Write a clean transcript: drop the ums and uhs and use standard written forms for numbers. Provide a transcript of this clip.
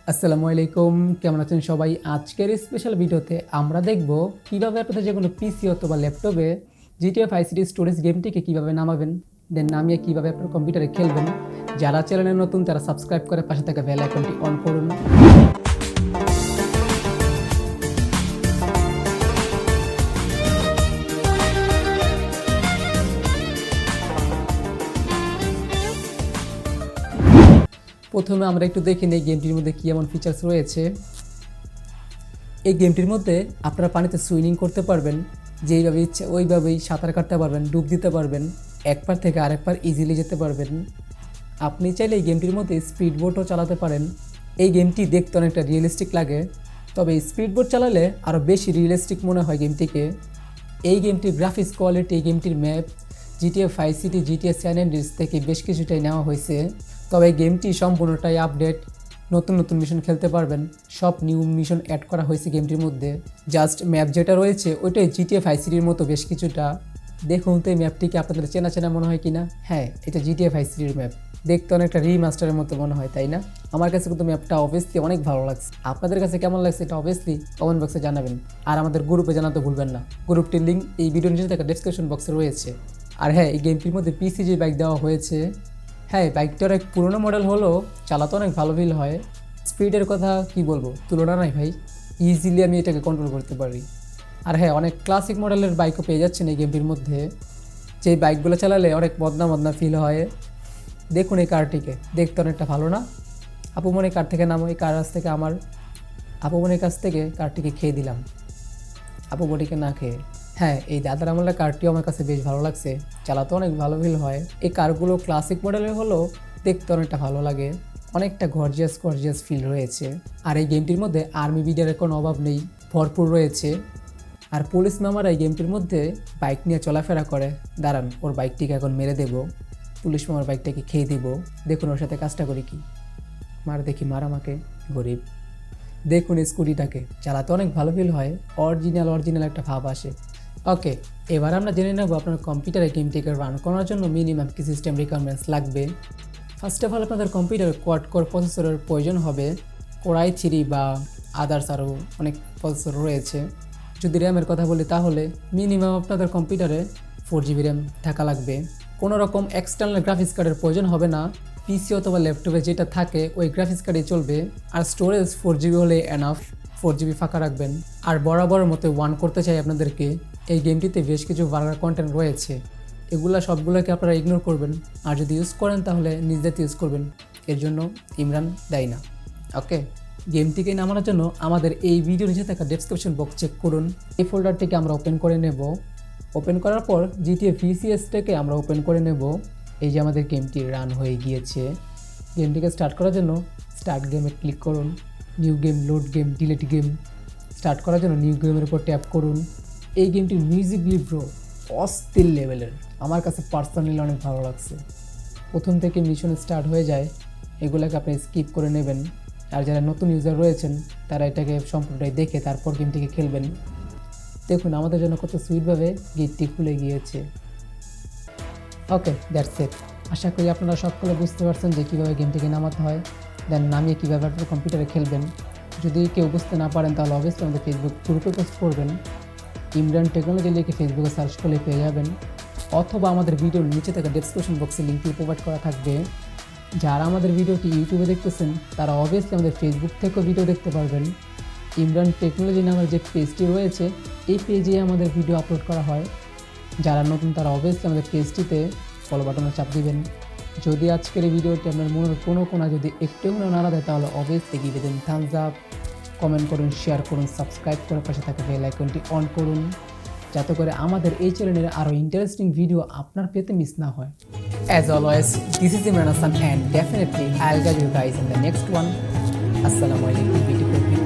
আসসালামু আলাইকুম, কেমন আছেন সবাই? আজকের এই স্পেশাল ভিডিওতে আমরা দেখব কিভাবে আপনাদের যে কোনো পিসি অথবা ল্যাপটপে GTA 5 সিটি স্টোরেজ গেমটিকে কিভাবে নামাবেন, দেন নামিয়ে কিভাবে আপনার কম্পিউটারে খেলবেন। যারা চ্যানেলে নতুন তারা সাবস্ক্রাইব করে পাশে থাকা বেল আইকনটি অন করুন। প্রথমে আমরা একটু দেখে নিই গেমটির মধ্যে কী এমন ফিচার্স রয়েছে। এই গেমটির মধ্যে আপনারা পানিতে সুইমিং করতে পারবেন, যেইভাবে ইচ্ছে ওইভাবেই সাঁতার কাটতে পারবেন, ডুব দিতে পারবেন, এক পার থেকে আরেক পার ইজিলি যেতে পারবেন। আপনি চাইলে এই গেমটির মধ্যে স্পিড বোটও চালাতে পারেন। এই গেমটি দেখতে অনেকটা রিয়েলিস্টিক লাগে, তবে স্পিড বোট চালালে আরও বেশি রিয়েলিস্টিক মনে হয় গেমটিকে। এই গেমটির গ্রাফিক্স কোয়ালিটি, এই গেমটির map GTA 5 city, GTA San Andreas থেকে বেশ কিছুটাই নেওয়া হয়েছে। তবে এই গেমটি সম্পূর্ণটাই আপডেট, নতুন নতুন মিশন খেলতে পারবেন, সব নিউ মিশন অ্যাড করা হয়েছে গেমটির মধ্যে। জাস্ট ম্যাপ যেটা রয়েছে ওইটাই GTA 5 সিটির মতো বেশ কিছুটা। দেখুন তো এই ম্যাপটিকে আপনাদের চেনা চেনা মনে হয় কিনা। হ্যাঁ, এটা GTA 5 সিটির ম্যাপ, দেখতে অনেকটা রিমাস্টারের মতো মনে হয়, তাই না? আমার কাছে কিন্তু ম্যাপটা অবভিয়াসলি অনেক ভালো লাগছে। আপনাদের কাছে কেমন লাগছে এটা অবভিয়াসলি কমেন্ট বক্সে জানাবেন, আর আমাদের গ্রুপে জানাতে ভুলবেন না। গ্রুপটির লিঙ্ক এই ভিডিওর নিচে থাকা ডেসক্রিপশন বক্সে রয়েছে। আর হ্যাঁ, এই গেমটির মধ্যে পিসি যে বাইক দেওয়া হয়েছে, হ্যাঁ বাইকটার এক পুরোনো মডেল হলো, চালাতে অনেক ভালো ফিল হয়। স্পিডের কথা কি বলবো, তুলনা নাই ভাই, ইজিলি আমি এটাকে কন্ট্রোল করতে পারি। আর হ্যাঁ, অনেক ক্লাসিক মডেলের বাইকও পেয়ে যাচ্ছেন এই গেমটির মধ্যে, যেই বাইকগুলো চালালে অনেক মদনা মদনা ফিল হয়। দেখুন এই কারটিকে, দেখতে অনেকটা ভালো না? আপুমনির কার থেকে নামো, এই কার কাছ থেকে আমার আপুমনির কাছ থেকে কারটিকে খেয়ে দিলাম, আপুমনিকে না খেয়ে। হ্যাঁ, এই দাদার আমলের কারটিও আমার কাছে বেশ ভালো লাগছে, চালাতে অনেক ভালো ফিল হয়। এই কারগুলো ক্লাসিক মডেলের হলো, দেখতে অনেকটা ভালো লাগে, অনেকটা গর্জিয়াস ফিল রয়েছে। আর এই গেমটির মধ্যে আর্মি বিডিয়ারের কোনো অভাব নেই, ভরপুর রয়েছে। আর পুলিশ মামারা এই গেমটির মধ্যে বাইক নিয়ে চলাফেরা করে। দাঁড়ান, ওর বাইকটিকে এখন মেরে দেব, পুলিশ মামার বাইকটাকে খেয়ে দিব। দেখুন ওর সাথে কাজটা করি কি, দেখি মার আমাকে, গরিব। দেখুন স্কুটিটাকে চালাতে অনেক ভালো ফিল হয়, অরিজিনাল একটা ভাব আসে। ওকে, এবার আমরা জেনে নেব আপনার কম্পিউটারে গেমটিকে রান করার জন্য মিনিমাম কি সিস্টেম রিকোয়ারমেন্টস লাগবে। ফার্স্ট অফ অল আপনাদের কম্পিউটারে কোয়াড কোর প্রসেসরের প্রয়োজন হবে। কোরাই 3 বা আদার্স আরও অনেক প্রসেসর রয়েছে। যদি র্যামের কথা বলি তাহলে মিনিমাম আপনাদের কম্পিউটারে 4GB র্যাম থাকা লাগবে। কোনো রকম এক্সটার্নাল গ্রাফিক্স কার্ডের প্রয়োজন হবে না, পিসি অথবা ল্যাপটপে যেটা থাকে ওই গ্রাফিক্স কার্ডে চলবে। আর স্টোরেজ 4GB হলে এনাফ, 4GB ফাঁকা রাখবেন। আর বরাবরের মতো ওয়ান করতে চাই আপনাদেরকে, এই গেমটিতে বেশ কিছু ভার্গার কন্টেন্ট রয়েছে, এগুলা সবগুলোকে আপনারা ইগনোর করবেন। আর যদি ইউজ করেন তাহলে নিজেতে ইউজ করবেন, এর জন্য ইমরান দায়ী না। ওকে, গেমটিকে নামানোর জন্য আমাদের এই ভিডিও নিচে থাকা ডেসক্রিপশন বক্স চেক করুন। এই ফোল্ডারটিকে আমরা ওপেন করে নেব। ওপেন করার পর GTA VCSটাকে আমরা ওপেন করে নেব। এই যে আমাদের গেমটি রান হয়ে গিয়েছে। গেমটিকে স্টার্ট করার জন্য স্টার্ট গেমে ক্লিক করুন। New game, load game, delete game. Start করার জন্য নিউ গেমের উপর ট্যাপ করুন। এই গেমটির মিউজিকলি ব্রো অস্থির লেভেলের, আমার কাছে পার্সোনালি অনেক ভালো লাগছে। প্রথম থেকে মিশন স্টার্ট হয়ে যায়, এগুলোকে আপনি স্কিপ করে নেবেন। আর যারা নতুন ইউজার রয়েছেন তারা এটাকে সম্পূর্ণটাই দেখে তারপর গেমটিকে খেলবেন। দেখুন আমাদের জন্য কত সুইটভাবে গেটটি খুলে গিয়েছে। ওকে, দ্যাটস ইট। আশা করি আপনারা সকলে বুঝতে পারছেন যে কীভাবে গেমটিকে নামাতে হয়, দেন নামিয়ে কীভাবে আপনার কম্পিউটারে খেলবেন। যদি কেউ বুঝতে না পারেন তাহলে অবশ্যই আমাদের ফেসবুক গ্রুপে পোস্ট করবেন। ইমরান টেকনোলজি লিখে ফেসবুকে সার্চ করলে পেয়ে যাবেন, অথবা আমাদের ভিডিওর নিচে থাকা ডেসক্রিপশন বক্সে লিঙ্কটি প্রোভাইড করা থাকবে। যারা আমাদের ভিডিওটি ইউটিউবে দেখতেছেন তারা অবভিয়াসলি আমাদের ফেসবুক থেকেও ভিডিও দেখতে পারবেন। ইমরান টেকনোলজি নামের যে পেজটি রয়েছে এই পেজে আমাদের ভিডিও আপলোড করা হয়। যারা নতুন তারা অবভিয়াসলি আমাদের পেজটিতে ফলো বাটনে চাপ দিবেন। যদি আজকের এই ভিডিওটি আপনার মনের কোনো কোনা যদি একটু নাড়া দেয় তাহলে অবভিয়াসলি গিভে দেন থামস আপ, কমেন্ট করুন, শেয়ার করুন, সাবস্ক্রাইব করে পাশে থাকা বেল আইকনটি অন করুন, যাতে করে আমাদের এই চ্যানেলের আরও ইন্টারেস্টিং ভিডিও আপনার পেতে মিস না হয়। As always, this is Imran Hassan and definitely I'll guide you guys in the next one. Assalamu alaikum beautiful people.